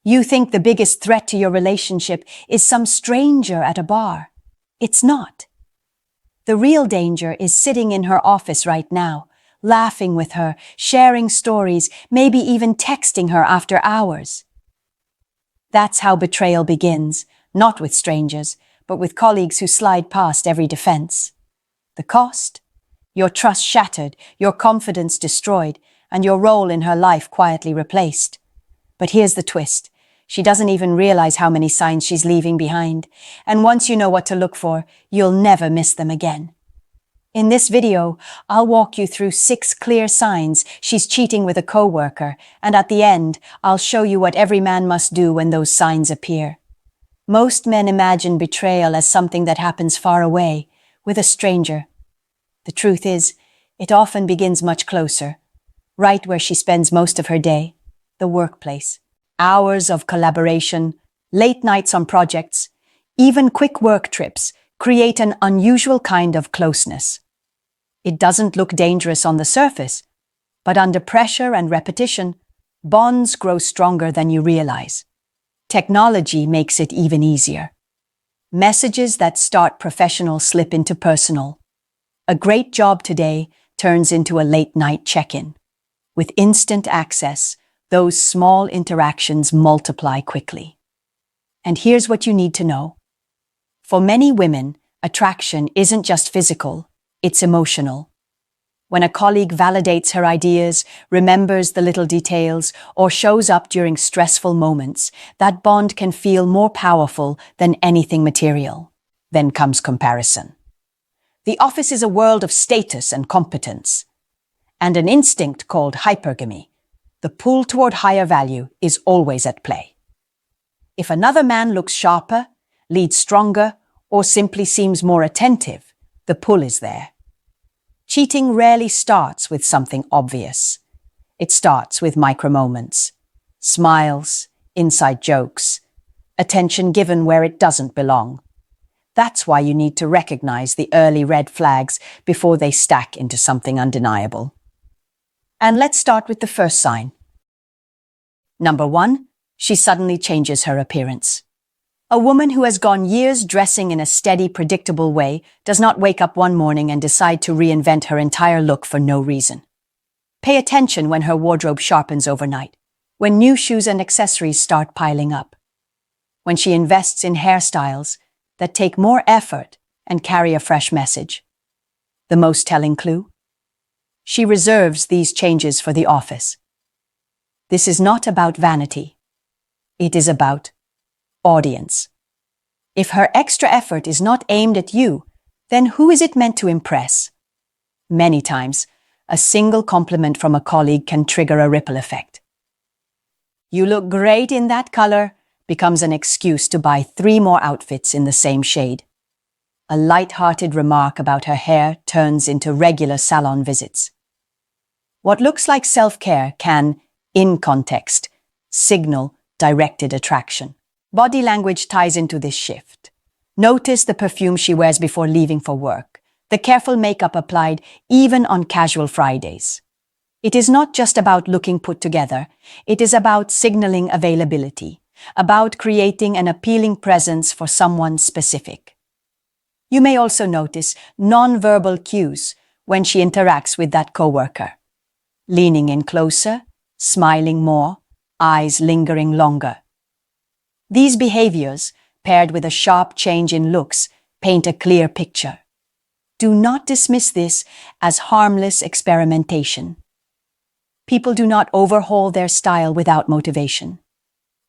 You think the biggest threat to your relationship is some stranger at a bar. It's not. The real danger is sitting in her office right now, laughing with her, sharing stories, maybe even texting her after hours. That's how betrayal begins, not with strangers, but with colleagues who slide past every defense. The cost? Your trust shattered, your confidence destroyed, and your role in her life quietly replaced. But here's the twist. She doesn't even realize how many signs she's leaving behind. And once you know what to look for, you'll never miss them again. In this video, I'll walk you through 6 clear signs she's cheating with a coworker, and at the end, I'll show you what every man must do when those signs appear. Most men imagine betrayal as something that happens far away, with a stranger. The truth is, it often begins much closer, right where she spends most of her day, the workplace. Hours of collaboration, late nights on projects, even quick work trips create an unusual kind of closeness. It doesn't look dangerous on the surface, but under pressure and repetition, bonds grow stronger than you realize. Technology makes it even easier. Messages that start professional slip into personal. A great job today turns into a late-night check-in. With instant access, those small interactions multiply quickly. And here's what you need to know. For many women, attraction isn't just physical, it's emotional. When a colleague validates her ideas, remembers the little details, or shows up during stressful moments, that bond can feel more powerful than anything material. Then comes comparison. The office is a world of status and competence, and an instinct called hypergamy. The pull toward higher value is always at play. If another man looks sharper, leads stronger, or simply seems more attentive, the pull is there. Cheating rarely starts with something obvious. It starts with micro-moments, smiles, inside jokes, attention given where it doesn't belong. That's why you need to recognize the early red flags before they stack into something undeniable. And let's start with the first sign. Number 1, she suddenly changes her appearance. A woman who has gone years dressing in a steady, predictable way does not wake up one morning and decide to reinvent her entire look for no reason. Pay attention when her wardrobe sharpens overnight, when new shoes and accessories start piling up, when she invests in hairstyles that take more effort and carry a fresh message. The most telling clue? She reserves these changes for the office. This is not about vanity. It is about audience. If her extra effort is not aimed at you, then who is it meant to impress? Many times, a single compliment from a colleague can trigger a ripple effect. "You look great in that color," becomes an excuse to buy 3 more outfits in the same shade. A light-hearted remark about her hair turns into regular salon visits. What looks like self-care can, in context, signal directed attraction. Body language ties into this shift. Notice the perfume she wears before leaving for work, the careful makeup applied even on casual Fridays. It is not just about looking put together, it is about signaling availability, about creating an appealing presence for someone specific. You may also notice non-verbal cues when she interacts with that coworker. Leaning in closer, smiling more, eyes lingering longer. These behaviors, paired with a sharp change in looks, paint a clear picture. Do not dismiss this as harmless experimentation. People do not overhaul their style without motivation.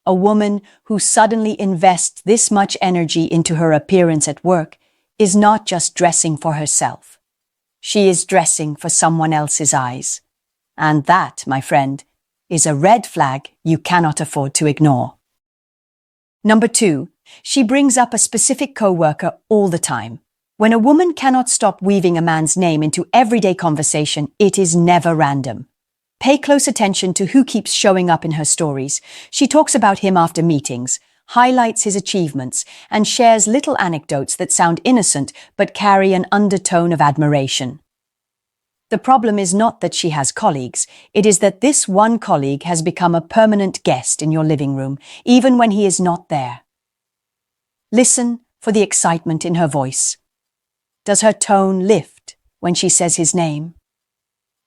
A woman who suddenly invests this much energy into her appearance at work is not just dressing for herself. She is dressing for someone else's eyes. And that, my friend, is a red flag you cannot afford to ignore. Number 2, she brings up a specific coworker all the time. When a woman cannot stop weaving a man's name into everyday conversation, it is never random. Pay close attention to who keeps showing up in her stories. She talks about him after meetings, highlights his achievements, and shares little anecdotes that sound innocent but carry an undertone of admiration. The problem is not that she has colleagues, it is that this one colleague has become a permanent guest in your living room, even when he is not there. Listen for the excitement in her voice. Does her tone lift when she says his name?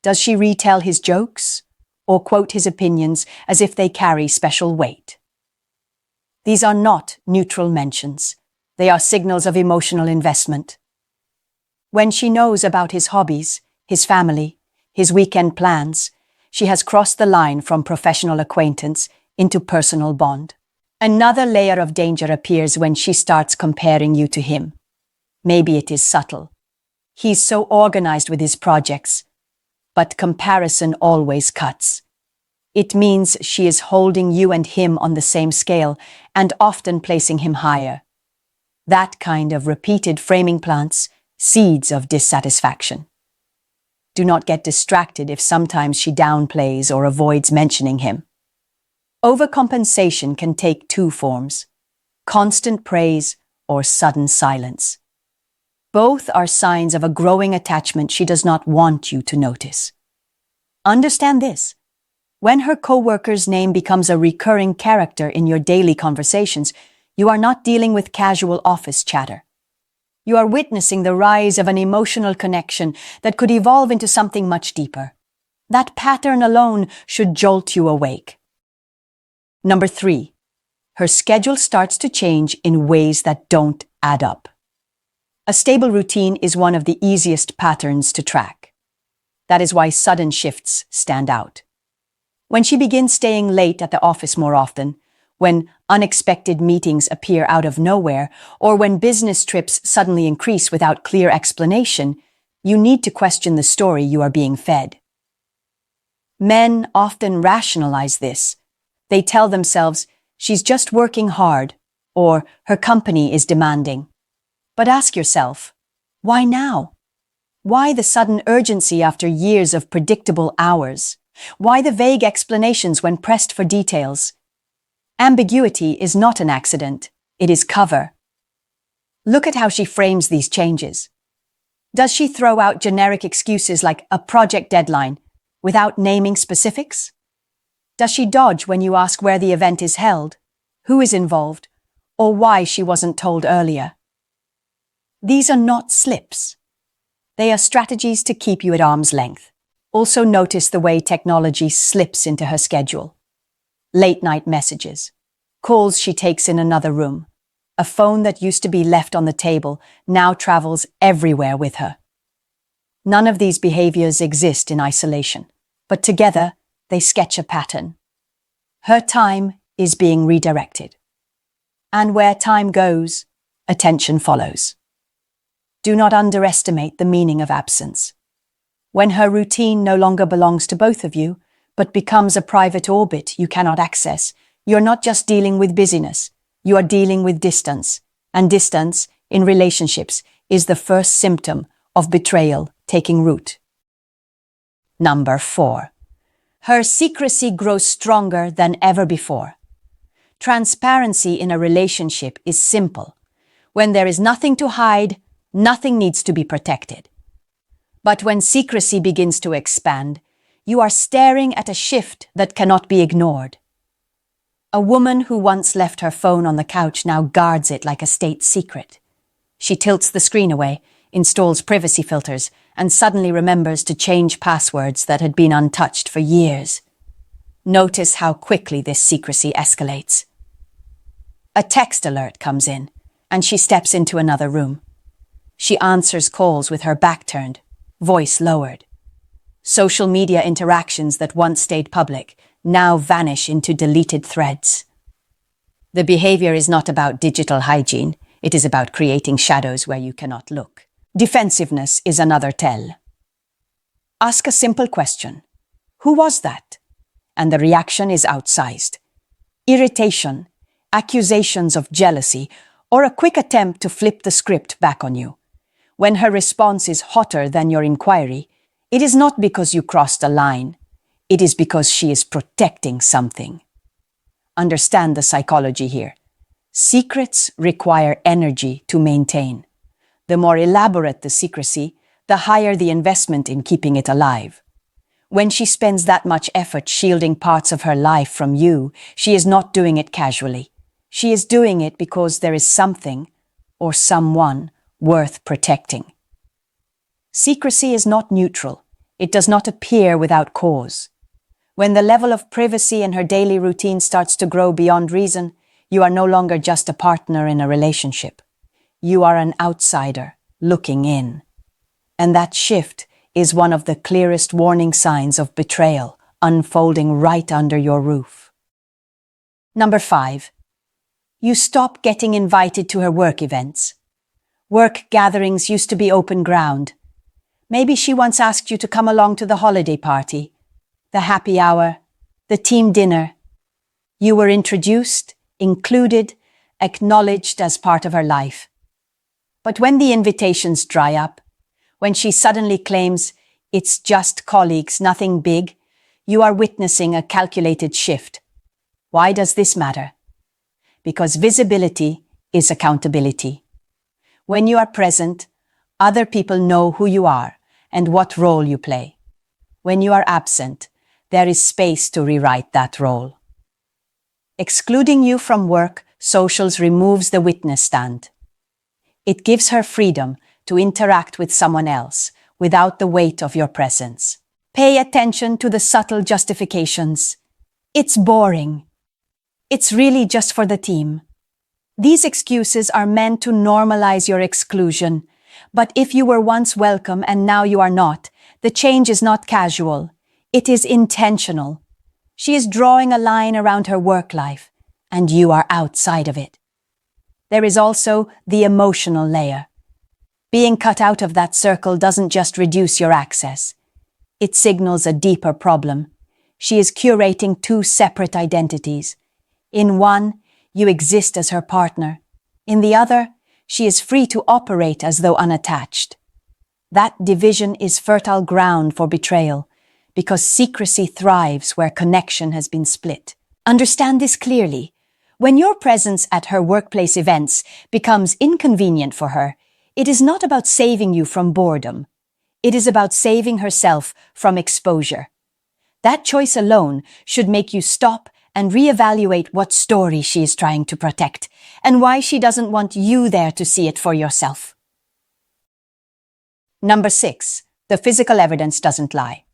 Does she retell his jokes or quote his opinions as if they carry special weight? These are not neutral mentions. They are signals of emotional investment. When she knows about his hobbies, his family, his weekend plans, she has crossed the line from professional acquaintance into personal bond. Another layer of danger appears when she starts comparing you to him. Maybe it is subtle. He's so organized with his projects, but comparison always cuts. It means she is holding you and him on the same scale and often placing him higher. That kind of repeated framing plants seeds of dissatisfaction. Do not get distracted if sometimes she downplays or avoids mentioning him. Overcompensation can take two forms: constant praise or sudden silence. Both are signs of a growing attachment she does not want you to notice. Understand this. When her coworker's name becomes a recurring character in your daily conversations, you are not dealing with casual office chatter. You are witnessing the rise of an emotional connection that could evolve into something much deeper. That pattern alone should jolt you awake. Number 3, her schedule starts to change in ways that don't add up. A stable routine is one of the easiest patterns to track. That is why sudden shifts stand out. When she begins staying late at the office more often, when unexpected meetings appear out of nowhere, or when business trips suddenly increase without clear explanation, you need to question the story you are being fed. Men often rationalize this. They tell themselves, she's just working hard, or her company is demanding. But ask yourself, why now? Why the sudden urgency after years of predictable hours? Why the vague explanations when pressed for details? Ambiguity is not an accident, it is cover. Look at how she frames these changes. Does she throw out generic excuses like a project deadline without naming specifics? Does she dodge when you ask where the event is held, who is involved, or why she wasn't told earlier? These are not slips. They are strategies to keep you at arm's length. Also notice the way technology slips into her schedule. Late-night messages, calls she takes in another room. A phone that used to be left on the table now travels everywhere with her. None of these behaviors exist in isolation, but together they sketch a pattern. Her time is being redirected. And where time goes, attention follows. Do not underestimate the meaning of absence. When her routine no longer belongs to both of you, but becomes a private orbit you cannot access, you're not just dealing with busyness, you are dealing with distance. And distance, in relationships, is the first symptom of betrayal taking root. Number 4. Her secrecy grows stronger than ever before. Transparency in a relationship is simple. When there is nothing to hide, nothing needs to be protected. But when secrecy begins to expand, you are staring at a shift that cannot be ignored. A woman who once left her phone on the couch now guards it like a state secret. She tilts the screen away, installs privacy filters, and suddenly remembers to change passwords that had been untouched for years. Notice how quickly this secrecy escalates. A text alert comes in, and she steps into another room. She answers calls with her back turned, voice lowered. Social media interactions that once stayed public now vanish into deleted threads. The behavior is not about digital hygiene, it is about creating shadows where you cannot look. Defensiveness is another tell. Ask a simple question. Who was that? And the reaction is outsized. Irritation, accusations of jealousy, or a quick attempt to flip the script back on you. When her response is hotter than your inquiry, it is not because you crossed a line. It is because she is protecting something. Understand the psychology here. Secrets require energy to maintain. The more elaborate the secrecy, the higher the investment in keeping it alive. When she spends that much effort shielding parts of her life from you, she is not doing it casually. She is doing it because there is something, or someone, worth protecting. Secrecy is not neutral. It does not appear without cause. When the level of privacy in her daily routine starts to grow beyond reason, you are no longer just a partner in a relationship. You are an outsider looking in. And that shift is one of the clearest warning signs of betrayal unfolding right under your roof. Number 5. You stop getting invited to her work events. Work gatherings used to be open ground. Maybe she once asked you to come along to the holiday party, the happy hour, the team dinner. You were introduced, included, acknowledged as part of her life. But when the invitations dry up, when she suddenly claims it's just colleagues, nothing big, you are witnessing a calculated shift. Why does this matter? Because visibility is accountability. When you are present, other people know who you are and what role you play. When you are absent, there is space to rewrite that role. Excluding you from work, socials removes the witness stand. It gives her freedom to interact with someone else without the weight of your presence. Pay attention to the subtle justifications. It's boring. It's really just for the team. These excuses are meant to normalize your exclusion. But if you were once welcome and now you are not, the change is not casual. It is intentional. She is drawing a line around her work life, and you are outside of it. There is also the emotional layer. Being cut out of that circle doesn't just reduce your access. It signals a deeper problem. She is curating two separate identities. In one, you exist as her partner. In the other, she is free to operate as though unattached. That division is fertile ground for betrayal, because secrecy thrives where connection has been split. Understand this clearly. When your presence at her workplace events becomes inconvenient for her, it is not about saving you from boredom. It is about saving herself from exposure. That choice alone should make you stop and reevaluate what story she is trying to protect and why she doesn't want you there to see it for yourself. Number 6. The physical evidence doesn't lie.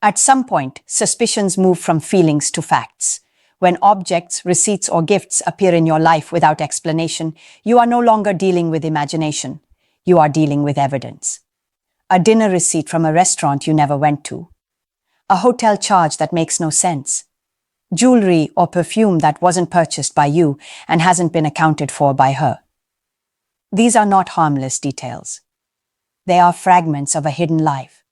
At some point, suspicions move from feelings to facts. When objects, receipts, or gifts appear in your life without explanation, you are no longer dealing with imagination. You are dealing with evidence. A dinner receipt from a restaurant you never went to. A hotel charge that makes no sense. Jewelry or perfume that wasn't purchased by you and hasn't been accounted for by her. These are not harmless details. They are fragments of a hidden life.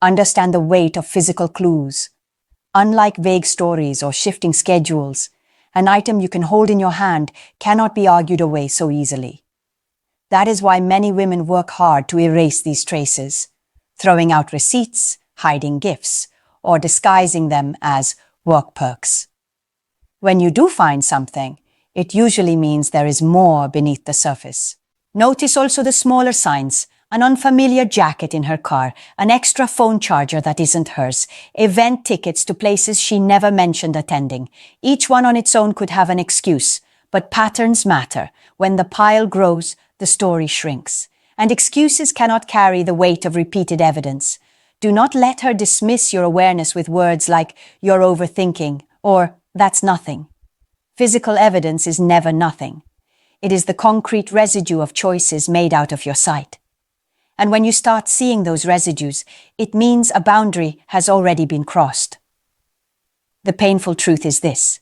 Understand the weight of physical clues. Unlike vague stories or shifting schedules, an item you can hold in your hand cannot be argued away so easily. That is why many women work hard to erase these traces, throwing out receipts, hiding gifts, or disguising them as work perks. When you do find something, it usually means there is more beneath the surface. Notice also the smaller signs. An unfamiliar jacket in her car, an extra phone charger that isn't hers, event tickets to places she never mentioned attending. Each one on its own could have an excuse, but patterns matter. When the pile grows, the story shrinks. And excuses cannot carry the weight of repeated evidence. Do not let her dismiss your awareness with words like, "You're overthinking," or "That's nothing." Physical evidence is never nothing. It is the concrete residue of choices made out of your sight. And when you start seeing those residues, it means a boundary has already been crossed. The painful truth is this: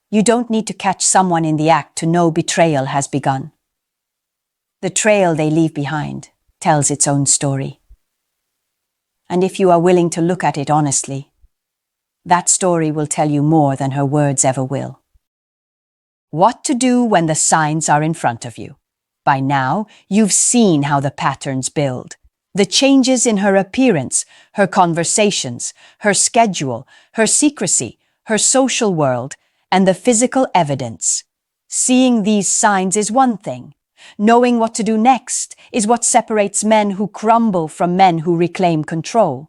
you don't need to catch someone in the act to know betrayal has begun. The trail they leave behind tells its own story. And if you are willing to look at it honestly, that story will tell you more than her words ever will. What to do when the signs are in front of you. By now, you've seen how the patterns build. The changes in her appearance, her conversations, her schedule, her secrecy, her social world, and the physical evidence. Seeing these signs is one thing, Knowing what to do next is what separates men who crumble from men who reclaim control.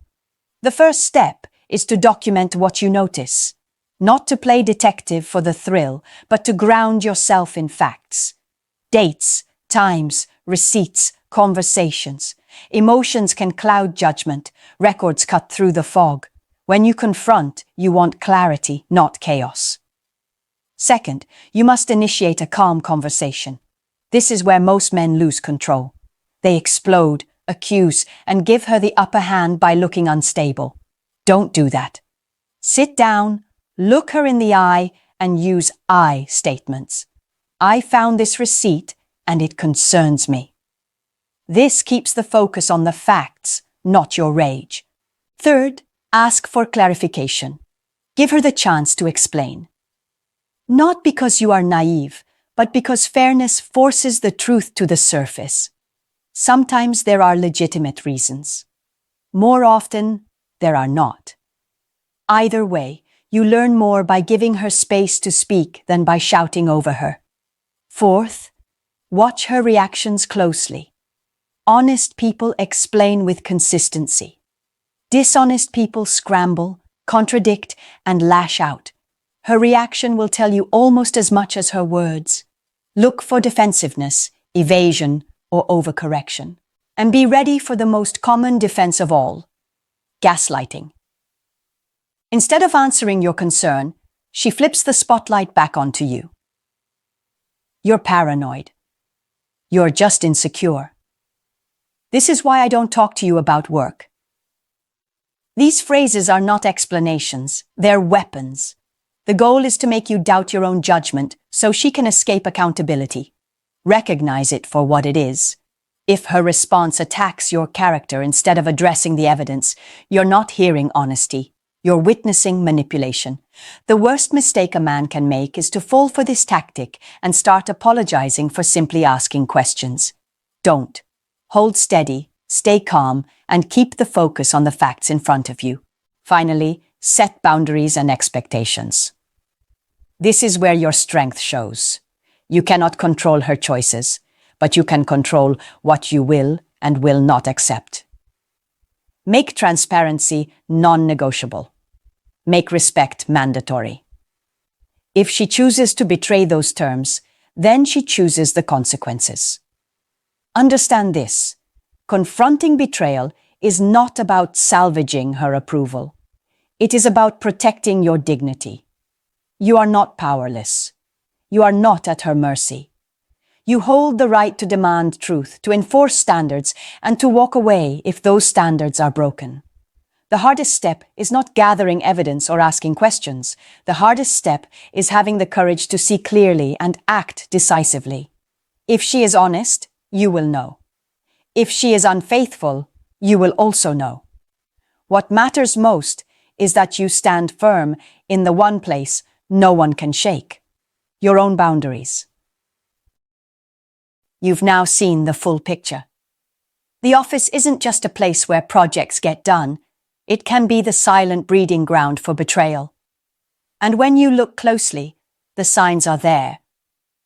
The first step is to document what you notice. Not to play detective for the thrill, but to ground yourself in facts. Dates, times, receipts, conversations. Emotions can cloud judgment, records cut through the fog. When you confront, you want clarity, not chaos. Second, you must initiate a calm conversation. This is where most men lose control. They explode, accuse, and give her the upper hand by looking unstable. Don't do that. Sit down, look her in the eye, and use I statements. I found this receipt, and it concerns me. This keeps the focus on the facts, not your rage. Third, ask for clarification. Give her the chance to explain. Not because you are naive, but because fairness forces the truth to the surface. Sometimes there are legitimate reasons. More often, there are not. Either way, you learn more by giving her space to speak than by shouting over her. Fourth, watch her reactions closely. Honest people explain with consistency. Dishonest people scramble, contradict, and lash out. Her reaction will tell you almost as much as her words. Look for defensiveness, evasion, or overcorrection. And be ready for the most common defense of all: gaslighting. Instead of answering your concern, she flips the spotlight back onto you. You're paranoid. You're just insecure. This is why I don't talk to you about work. These phrases are not explanations, they're weapons. The goal is to make you doubt your own judgment so she can escape accountability. Recognize it for what it is. If her response attacks your character instead of addressing the evidence, you're not hearing honesty. You're witnessing manipulation. The worst mistake a man can make is to fall for this tactic and start apologizing for simply asking questions. Don't. Hold steady, stay calm, and keep the focus on the facts in front of you. Finally, set boundaries and expectations. This is where your strength shows. You cannot control her choices, but you can control what you will and will not accept. Make transparency non-negotiable. Make respect mandatory. If she chooses to betray those terms, then she chooses the consequences. Understand this: confronting betrayal is not about salvaging her approval. It is about protecting your dignity. You are not powerless. You are not at her mercy. You hold the right to demand truth, to enforce standards, and to walk away if those standards are broken. The hardest step is not gathering evidence or asking questions. The hardest step is having the courage to see clearly and act decisively. If she is honest, you will know. If she is unfaithful, you will also know. What matters most is that you stand firm in the one place no one can shake: your own boundaries. You've now seen the full picture. The office isn't just a place where projects get done. It can be the silent breeding ground for betrayal. And when you look closely, the signs are there.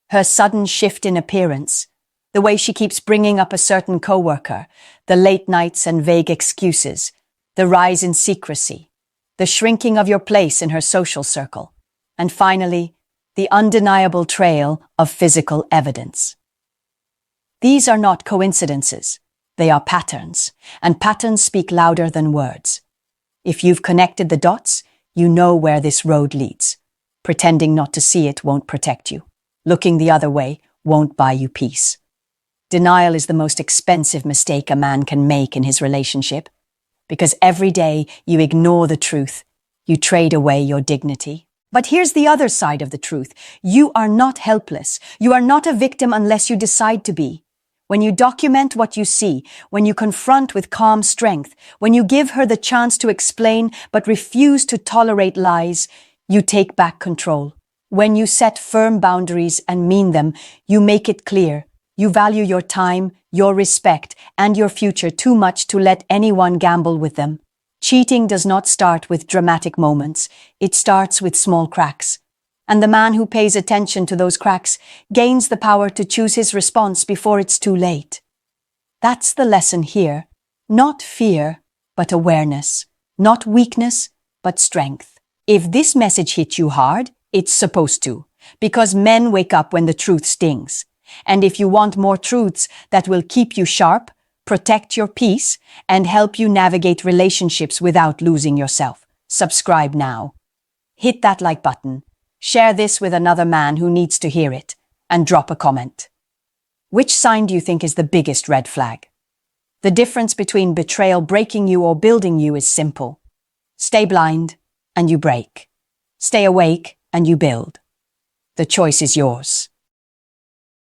Her sudden shift in appearance, the way she keeps bringing up a certain coworker, the late nights and vague excuses, the rise in secrecy, the shrinking of your place in her social circle, and finally, the undeniable trail of physical evidence. These are not coincidences. They are patterns, and patterns speak louder than words. If you've connected the dots, you know where this road leads. Pretending not to see it won't protect you. Looking the other way won't buy you peace. Denial is the most expensive mistake a man can make in his relationship, because every day you ignore the truth, you trade away your dignity. But here's the other side of the truth. You are not helpless. You are not a victim unless you decide to be. When you document what you see, when you confront with calm strength, when you give her the chance to explain but refuse to tolerate lies, you take back control. When you set firm boundaries and mean them, you make it clear. You value your time, your respect, and your future too much to let anyone gamble with them. Cheating does not start with dramatic moments. It starts with small cracks. And the man who pays attention to those cracks gains the power to choose his response before it's too late. That's the lesson here. Not fear, but awareness. Not weakness, but strength. If this message hit you hard, it's supposed to, because men wake up when the truth stings. And if you want more truths that will keep you sharp, protect your peace, and help you navigate relationships without losing yourself, subscribe now. Hit that like button, share this with another man who needs to hear it, and drop a comment. Which sign do you think is the biggest red flag? The difference between betrayal breaking you or building you is simple. Stay blind, and you break. Stay awake, and you build. The choice is yours.